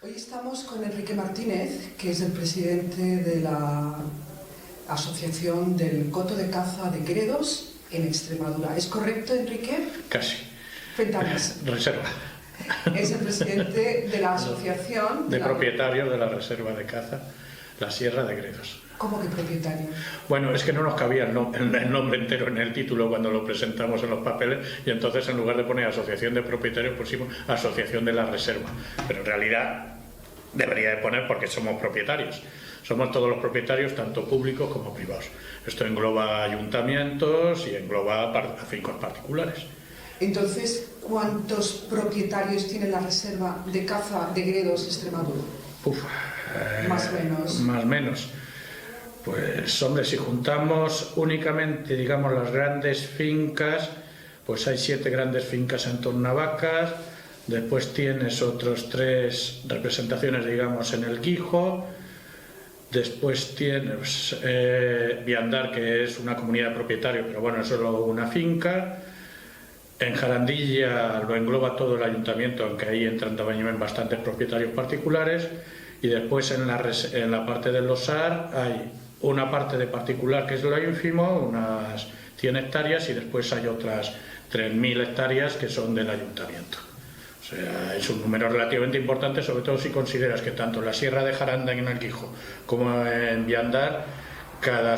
Hoy estamos con Enrique Martínez, que es el presidente de la Asociación del Coto de Caza de Gredos en Extremadura. ¿Es correcto, Enrique? Casi. Cuéntanos. Reserva. Es el presidente de la Asociación... De propietarios de la Reserva de Caza, la Sierra de Gredos. ¿Cómo que propietario? Bueno, es que no nos cabía el nombre entero en el título cuando lo presentamos en los papeles, y entonces en lugar de poner Asociación de Propietarios pusimos Asociación de la Reserva. Pero en realidad debería de poner porque somos propietarios. Somos todos los propietarios, tanto públicos como privados. Esto engloba ayuntamientos y engloba a fincos particulares. Entonces, ¿cuántos propietarios tiene la Reserva de Caza de Gredos, Extremadura? Más o menos. Más o menos. Pues, hombre, si juntamos únicamente, digamos, las grandes fincas, pues hay 7 grandes fincas en torno a vacas. Después tienes otros 3 representaciones, digamos, en el Quijo. Después tienes Viandar, que es una comunidad de propietarios, pero bueno, es solo una finca. En Jarandilla lo engloba todo el ayuntamiento, aunque ahí entran también bastantes propietarios particulares. Y después en la parte del Losar hay una parte de particular que es lo ínfimo, unas 100 hectáreas, y después hay otras 3.000 hectáreas que son del ayuntamiento. O sea, es un número relativamente importante, sobre todo si consideras que tanto en la Sierra de Jaranda, en el Quijo, como en Viandar, cada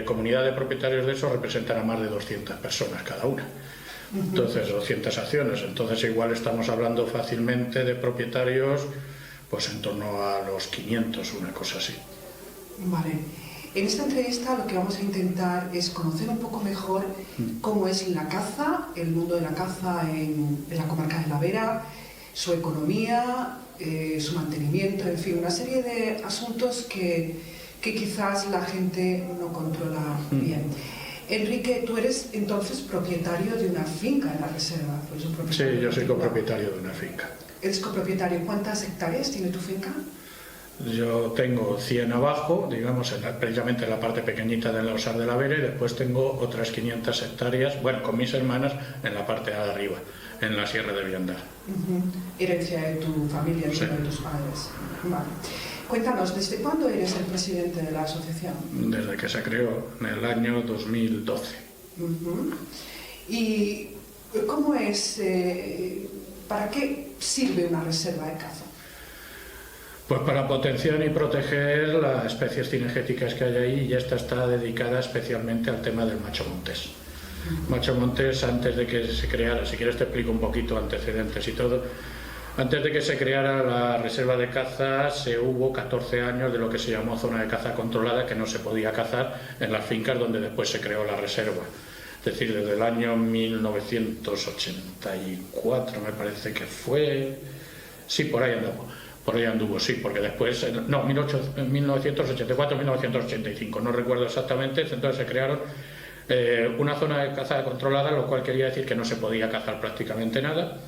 comunidad de propietarios de eso representan a más de 200 personas cada una. Entonces, 200 acciones. Entonces, igual estamos hablando fácilmente de propietarios pues en torno a los 500, una cosa así. Vale. En esta entrevista lo que vamos a intentar es conocer un poco mejor cómo es la caza, el mundo de la caza en la comarca de La Vera, su economía, su mantenimiento, en fin, una serie de asuntos que quizás la gente no controla bien. Enrique, tú eres entonces propietario de una finca en la reserva. Sí, yo soy copropietario de una finca. ¿Eres copropietario? ¿Cuántas hectáreas tiene tu finca? Yo tengo 100 abajo, digamos, precisamente en la parte pequeñita del Losar de La Vera, y después tengo otras 500 hectáreas, bueno, con mis hermanas, en la parte de arriba, en la Sierra de Viandar. Herencia de tu familia, sí. De tus padres. Vale. Cuéntanos, ¿desde cuándo eres el presidente de la asociación? Desde que se creó, en el año 2012. ¿Y cómo es, para qué sirve una reserva de caza? Pues para potenciar y proteger las especies cinegéticas que hay ahí, y esta está dedicada especialmente al tema del macho montés. Macho montés, antes de que se creara, si quieres te explico un poquito antecedentes y todo, antes de que se creara la reserva de caza hubo 14 años de lo que se llamó zona de caza controlada, que no se podía cazar en las fincas donde después se creó la reserva. Es decir, desde el año 1984 me parece que fue, sí, por ahí anduvo, sí, porque después, no, 1984-1985, no recuerdo exactamente, entonces se crearon una zona de caza controlada, lo cual quería decir que no se podía cazar prácticamente nada,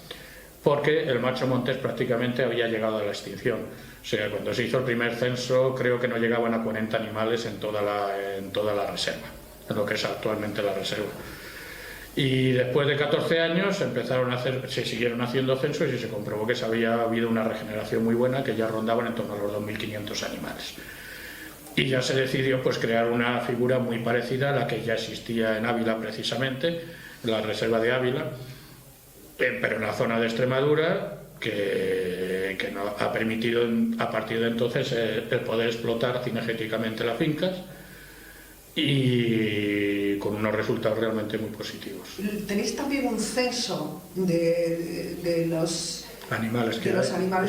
porque el macho montés prácticamente había llegado a la extinción. O sea, cuando se hizo el primer censo, creo que no llegaban a 40 animales en toda la reserva, en lo que es actualmente la reserva. Y después de 14 años se siguieron haciendo censos y se comprobó que había habido una regeneración muy buena, que ya rondaban en torno a los 2.500 animales. Y ya se decidió pues crear una figura muy parecida a la que ya existía en Ávila, precisamente, la reserva de Ávila, pero en la zona de Extremadura, que no ha permitido a partir de entonces el poder explotar cinegéticamente las fincas, y con unos resultados realmente muy positivos. ¿Tenéis también un censo de los animales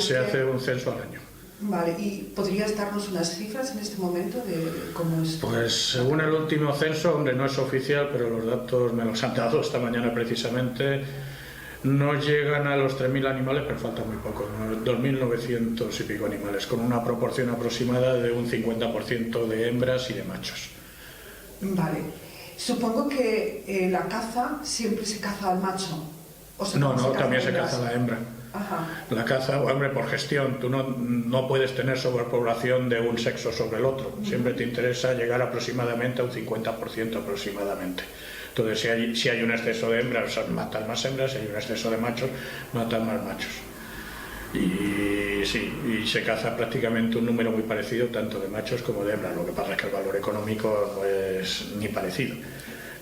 se hace un censo al año? Vale, ¿y podrías darnos unas cifras en este momento de cómo es? Pues según el último censo, hombre, no es oficial, pero los datos me los han dado esta mañana precisamente, no llegan a los 3.000 animales, pero falta muy poco, 2.900 y pico animales, con una proporción aproximada de un 50% de hembras y de machos. Vale. Supongo que la caza siempre se caza al macho. No, también se caza a la hembra. Ajá. La caza, hombre, por gestión, tú no puedes tener sobrepoblación de un sexo sobre el otro. Siempre te interesa llegar aproximadamente a un 50% aproximadamente. Entonces, si hay un exceso de hembras, matan más hembras, si hay un exceso de machos, matan más machos. Y sí, y se caza prácticamente un número muy parecido tanto de machos como de hembras. Lo que pasa es que el valor económico no es ni parecido.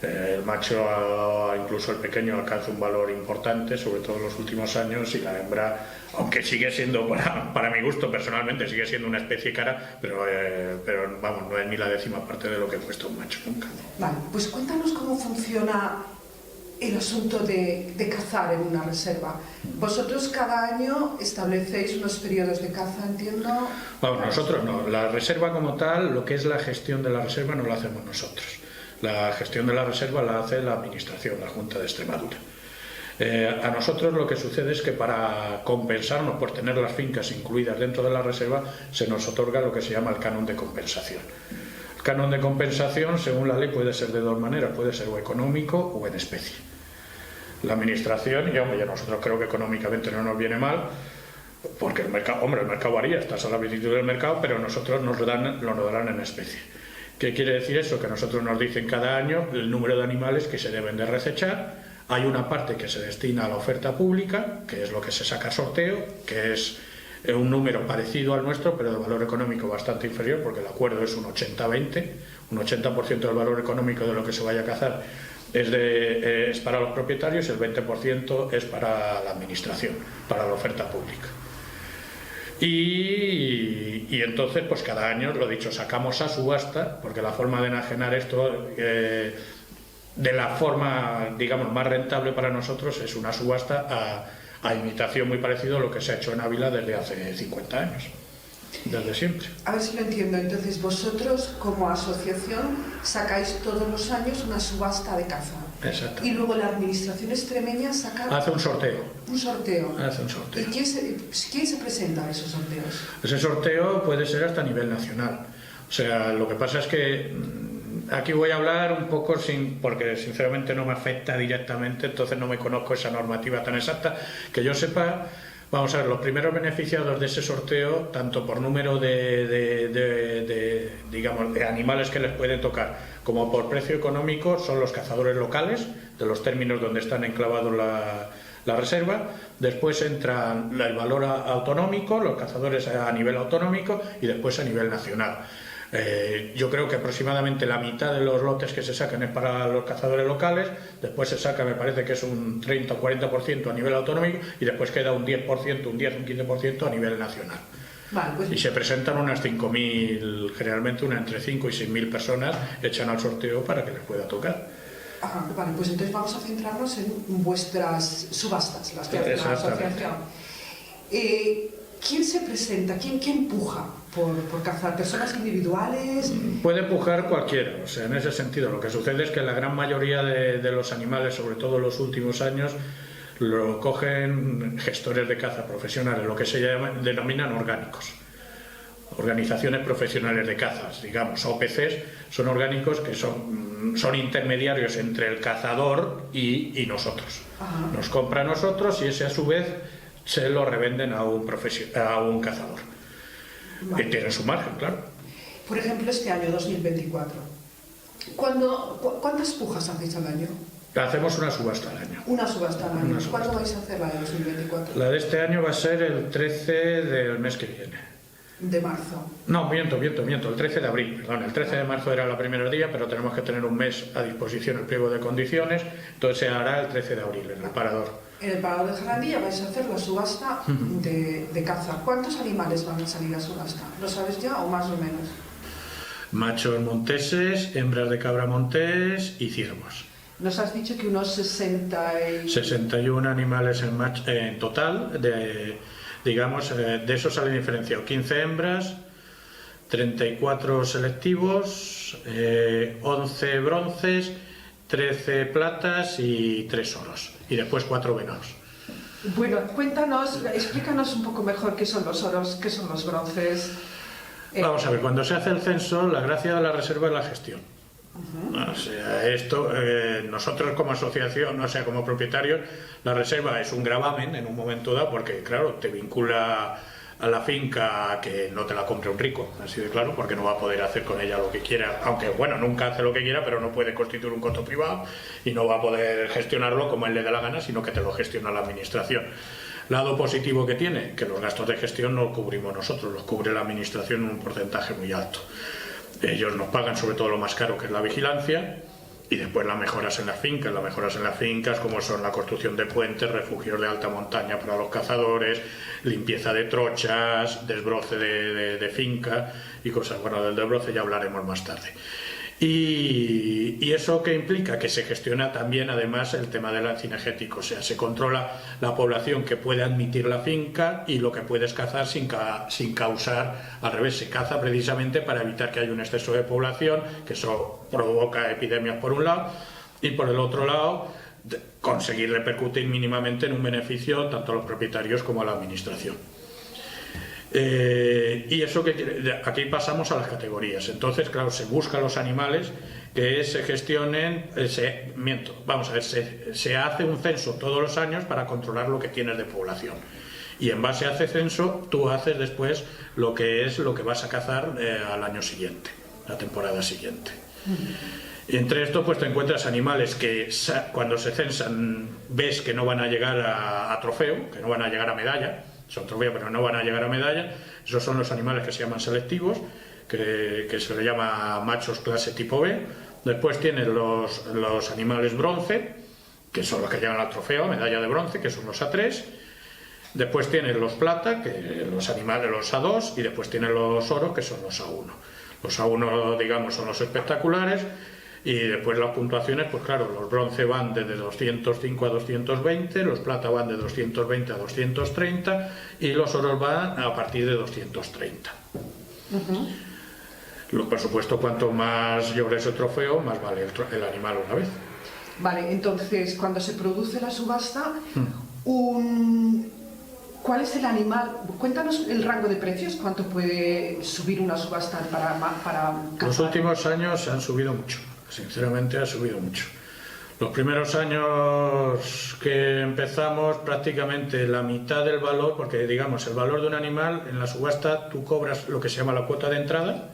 El macho, incluso el pequeño, alcanza un valor importante, sobre todo en los últimos años, y la hembra, aunque sigue siendo, para mi gusto personalmente, sigue siendo una especie cara, pero vamos, no es ni la 10ª parte de lo que cuesta un macho nunca. Vale, pues cuéntanos cómo funciona el asunto de cazar en una reserva. Vosotros cada año establecéis unos periodos de caza, entiendo. Vamos, nosotros no. La reserva como tal, lo que es la gestión de la reserva, no la hacemos nosotros. La gestión de la reserva la hace la Administración, la Junta de Extremadura. A nosotros lo que sucede es que para compensarnos por tener las fincas incluidas dentro de la reserva, se nos otorga lo que se llama el canon de compensación. El canon de compensación, según la ley, puede ser de dos maneras, puede ser o económico o en especie. La Administración, y hombre, nosotros creo que económicamente no nos viene mal, porque el mercado varía, estás a la vicisitud del mercado, pero nosotros nos lo darán en especie. ¿Qué quiere decir eso? Que nosotros nos dicen cada año el número de animales que se deben de recechar. Hay una parte que se destina a la oferta pública, que es lo que se saca a sorteo, que es un número parecido al nuestro, pero de valor económico bastante inferior, porque el acuerdo es un 80-20, un 80% del valor económico de lo que se vaya a cazar es para los propietarios y el 20% es para la administración, para la oferta pública. Y entonces, pues cada año, lo dicho, sacamos a subasta, porque la forma de enajenar esto, de la forma, digamos, más rentable para nosotros, es una subasta a imitación muy parecido a lo que se ha hecho en Ávila desde hace 50 años, desde siempre. A ver si lo entiendo. Entonces, vosotros como asociación sacáis todos los años una subasta de caza. Exacto. Y luego la Administración extremeña hace un sorteo. Un sorteo. Hace un sorteo. ¿Y quién se presenta a esos sorteos? Ese sorteo puede ser hasta a nivel nacional. O sea, lo que pasa es que aquí voy a hablar un poco porque sinceramente no me afecta directamente, entonces no me conozco esa normativa tan exacta. Que yo sepa, vamos a ver, los primeros beneficiados de ese sorteo, tanto por número digamos, de animales que les puede tocar, como por precio económico, son los cazadores locales, de los términos donde están enclavados la reserva. Después entra el valor autonómico, los cazadores a nivel autonómico, y después a nivel nacional. Yo creo que aproximadamente la mitad de los lotes que se sacan es para los cazadores locales, después se saca, me parece que es un 30 o 40% a nivel autonómico, y después queda un 10%, un 15% a nivel nacional. Vale, pues... Y se presentan unas 5.000, generalmente entre 5 y 6.000 personas echan al sorteo para que les pueda tocar. Ajá, vale, pues entonces vamos a centrarnos en vuestras subastas, las que hace la asociación. ¿Quién se presenta? ¿Quién empuja por cazar? ¿Personas individuales? Puede empujar cualquiera. O sea, en ese sentido, lo que sucede es que la gran mayoría de los animales, sobre todo en los últimos años, lo cogen gestores de caza profesionales, lo que se denominan orgánicos. Organizaciones profesionales de cazas, digamos, OPCs, son orgánicos que son intermediarios entre el cazador y nosotros. Ajá. Nos compra a nosotros y ese a su vez se lo revenden a un cazador. Vale. Y tienen su margen, claro. Por ejemplo, este año 2024, ¿cuántas pujas hacéis al año? Hacemos una subasta al año. Una subasta al año. ¿Cuándo vais a hacer la de 2024? La de este año va a ser el 13 del mes que viene. ¿De marzo? No, miento, el 13 de abril, perdón. El 13 de marzo era el primer día, pero tenemos que tener un mes a disposición el pliego de condiciones, entonces se hará el 13 de abril en el parador. En el parador de Jarandilla vais a hacer la subasta de caza. ¿Cuántos animales van a salir a subasta? ¿Lo sabes ya o más o menos? Machos monteses, hembras de cabra montés y ciervos. Nos has dicho que unos 61 animales en total, digamos, de esos salen diferenciados 15 hembras, 34 selectivos, 11 bronces, 13 platas y 3 oros, y después 4 venados. Bueno, explícanos un poco mejor qué son los oros, qué son los bronces. Vamos a ver, cuando se hace el censo, la gracia de la reserva es la gestión. O sea, nosotros como asociación, o sea, como propietarios, la reserva es un gravamen en un momento dado, porque claro, te vincula a la finca a que no te la compre un rico, así de claro, porque no va a poder hacer con ella lo que quiera, aunque bueno, nunca hace lo que quiera, pero no puede constituir un coto privado y no va a poder gestionarlo como él le dé la gana, sino que te lo gestiona la administración. Lado positivo que tiene, que los gastos de gestión no los cubrimos nosotros, los cubre la administración en un porcentaje muy alto. Ellos nos pagan sobre todo lo más caro, que es la vigilancia, y después las mejoras en las fincas, como son la construcción de puentes, refugios de alta montaña para los cazadores, limpieza de trochas, desbroce de finca y cosas. Bueno, del desbroce ya hablaremos más tarde. Y eso que implica que se gestiona también además el tema del cinegético, o sea, se controla la población que puede admitir la finca y lo que puedes cazar sin causar, al revés, se caza precisamente para evitar que haya un exceso de población, que eso provoca epidemias por un lado, y por el otro lado conseguir repercutir mínimamente en un beneficio tanto a los propietarios como a la administración. Y eso que aquí pasamos a las categorías. Entonces, claro, se busca los animales que se gestionen, se hace un censo todos los años para controlar lo que tienes de población. Y en base a ese censo, tú haces después lo que vas a cazar al año siguiente, la temporada siguiente. Y entre esto, pues te encuentras animales que cuando se censan ves que no van a llegar a trofeo, que no van a llegar a medalla. Son trofeos, pero no van a llegar a medalla. Esos son los animales que se llaman selectivos, que se le llama machos clase tipo B. Después tienes los animales bronce, que son los que llegan al trofeo, medalla de bronce, que son los A3. Después tienes los plata, que los animales, los A2, y después tienes los oro, que son los A1. Los A1, digamos, son los espectaculares. Y después las puntuaciones, pues claro, los bronce van desde 205 a 220, los plata van de 220 a 230 y los oros van a partir de 230. Por supuesto, cuanto más logres el trofeo, más vale el animal una vez. Vale, entonces, cuando se produce la subasta, ¿cuál es el animal? Cuéntanos el rango de precios, ¿cuánto puede subir una subasta para cazar? Los últimos años han subido mucho. Sinceramente ha subido mucho. Los primeros años que empezamos, prácticamente la mitad del valor, porque digamos el valor de un animal en la subasta tú cobras lo que se llama la cuota de entrada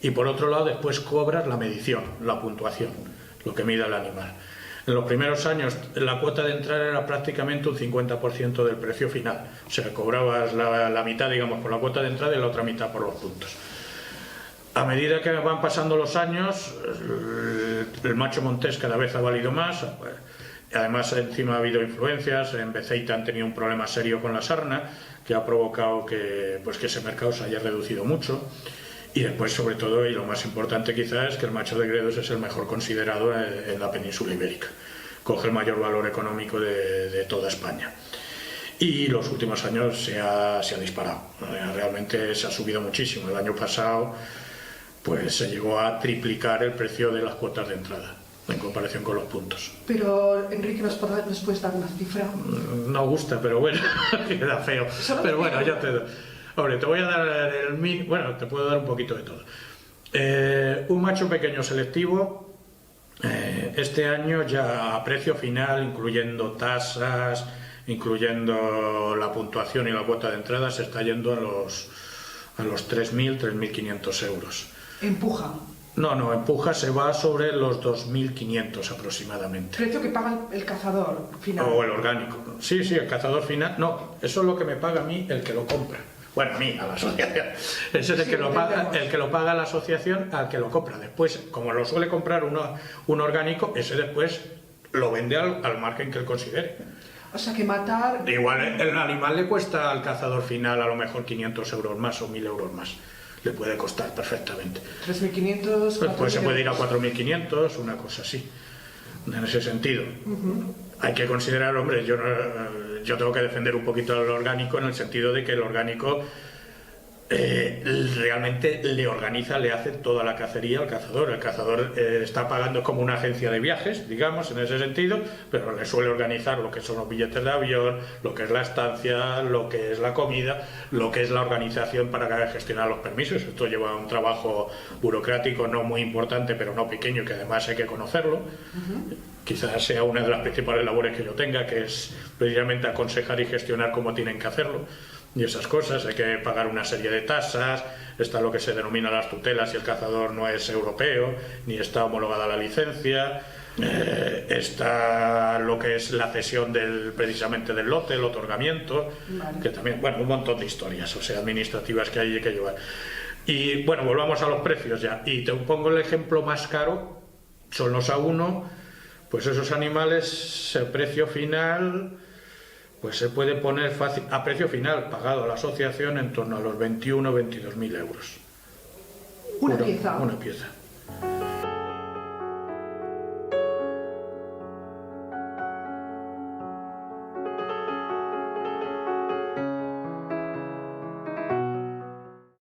y por otro lado después cobras la medición, la puntuación, lo que mida el animal. En los primeros años la cuota de entrada era prácticamente un 50% del precio final, o sea, cobrabas la mitad, digamos, por la cuota de entrada y la otra mitad por los puntos. A medida que van pasando los años, el macho montés cada vez ha valido más. Además, encima ha habido influencias. En Beceita han tenido un problema serio con la sarna, que ha provocado que ese mercado se haya reducido mucho. Y después, sobre todo, y lo más importante quizás, es que el macho de Gredos es el mejor considerado en la península ibérica. Coge el mayor valor económico de toda España. Y los últimos años se ha disparado. Realmente se ha subido muchísimo. El año pasado pues se llegó a triplicar el precio de las cuotas de entrada en comparación con los puntos. Pero, Enrique, ¿nos puedes dar una cifra? No gusta, pero bueno, queda feo. Pero bueno, yo te voy a dar bueno, te puedo dar un poquito de todo. Un macho pequeño selectivo, este año ya a precio final, incluyendo tasas, incluyendo la puntuación y la cuota de entrada, se está yendo a los 3.000, 3.500 euros. ¿Empuja? No, empuja se va sobre los 2.500 aproximadamente. ¿Precio que paga el cazador final? O el orgánico. Sí, el cazador final. No, eso es lo que me paga a mí el que lo compra. Bueno, a mí, a la asociación. Ese es el que lo paga la asociación al que lo compra. Después, como lo suele comprar un orgánico, ese después lo vende al margen que él considere. O sea que matar... Igual el animal le cuesta al cazador final a lo mejor 500 euros más o 1.000 euros más. Le puede costar perfectamente. 3.500... Pues se puede ir a 4.500, una cosa así, en ese sentido. Hay que considerar, hombre, yo tengo que defender un poquito el orgánico en el sentido de que el orgánico realmente le hace toda la cacería al cazador. El cazador está pagando como una agencia de viajes, digamos, en ese sentido, pero le suele organizar lo que son los billetes de avión, lo que es la estancia, lo que es la comida, lo que es la organización para gestionar los permisos. Esto lleva un trabajo burocrático no muy importante, pero no pequeño, que además hay que conocerlo. Quizás sea una de las principales labores que yo tenga, que es precisamente aconsejar y gestionar cómo tienen que hacerlo. Y esas cosas, hay que pagar una serie de tasas, está lo que se denomina las tutelas si el cazador no es europeo, ni está homologada la licencia. Está lo que es la cesión precisamente del lote, el otorgamiento, que también, bueno, un montón de historias, o sea, administrativas que hay que llevar. Y bueno, volvamos a los precios ya. Y te pongo el ejemplo más caro, son los A1, pues esos animales, el precio final, pues se puede poner fácil, a precio final pagado a la asociación en torno a los 21 o 22.000 euros. Una pieza. Una pieza.